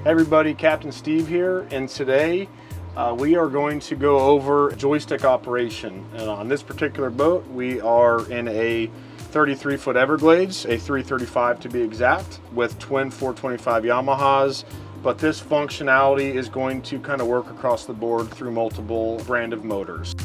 Hey everybody, Captain Steve here, and today we are going to go over joystick operation. And on this particular boat, we are in a 33-foot Everglades, a 335 to be exact, with twin 425 Yamahas. But this functionality is going to kind of work across the board through multiple brand of motors.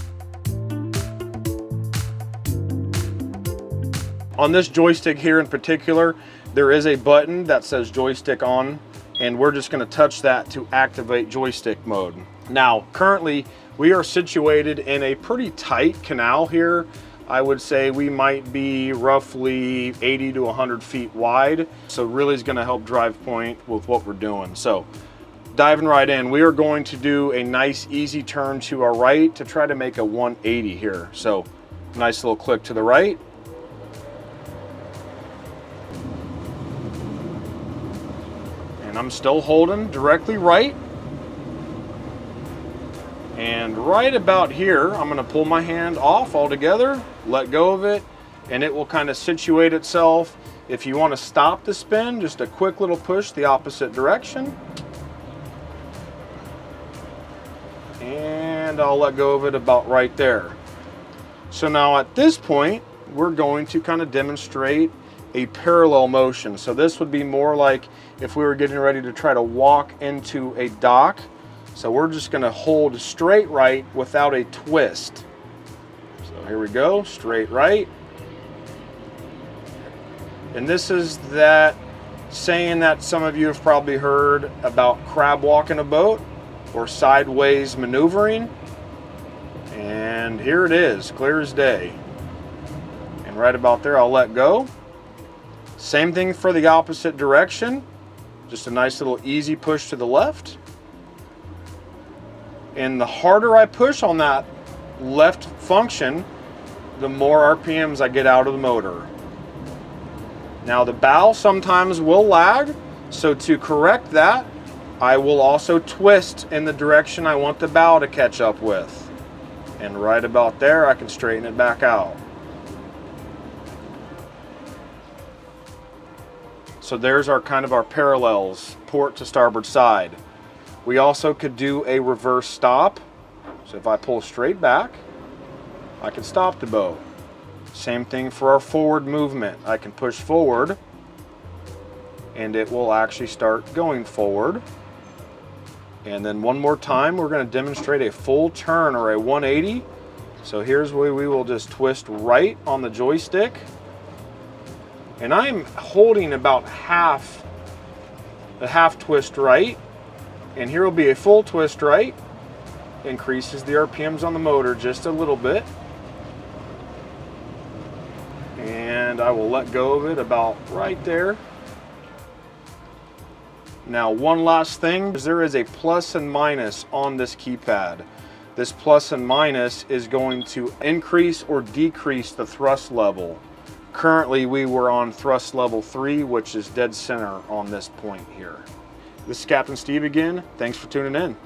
On this joystick here in particular, there is a button that says joystick on, and we're just going to touch that to activate joystick mode. Now, currently, we are situated in a pretty tight canal here. I would say we might be roughly 80 to 100 feet wide. So really is going to help drive point with what we're doing. So diving right in, we are going to do a nice easy turn to our right to try to make a 180 here. So nice little click to the right. And I'm still holding directly right. And right about here, I'm going to pull my hand off altogether, let go of it, and it will kind of situate itself. If you want to stop the spin, just a quick little push the opposite direction. And I'll let go of it about right there. So now at this point, we're going to kind of demonstrate a parallel motion. So this would be more like if we were getting ready to try to walk into a dock. So we're just going to hold straight right without a twist. So here we go, straight right. And this is that saying that some of you have probably heard about crab walking a boat or sideways maneuvering. And here it is, clear as day. And right about there, I'll let go. Same thing for the opposite direction. Just a nice little easy push to the left. And the harder I push on that left function, the more RPMs I get out of the motor. Now the bow sometimes will lag, so to correct that, I will also twist in the direction I want the bow to catch up with. And right about there, I can straighten it back out. So there's our kind of our parallels, port to starboard side. We also could do a reverse stop. So if I pull straight back, I can stop the boat. Same thing for our forward movement. I can push forward and it will actually start going forward. And then one more time, we're going to demonstrate a full turn or a 180. So here's where we will just twist right on the joystick. And I'm holding about a half twist right. And here will be a full twist right. Increases the RPMs on the motor just a little bit. And I will let go of it about right there. Now one last thing, there is a plus and minus on this keypad. This plus and minus is going to increase or decrease the thrust level. Currently we were on thrust level 3, which is dead center on this point here. This is Captain Steve again. Thanks for tuning in.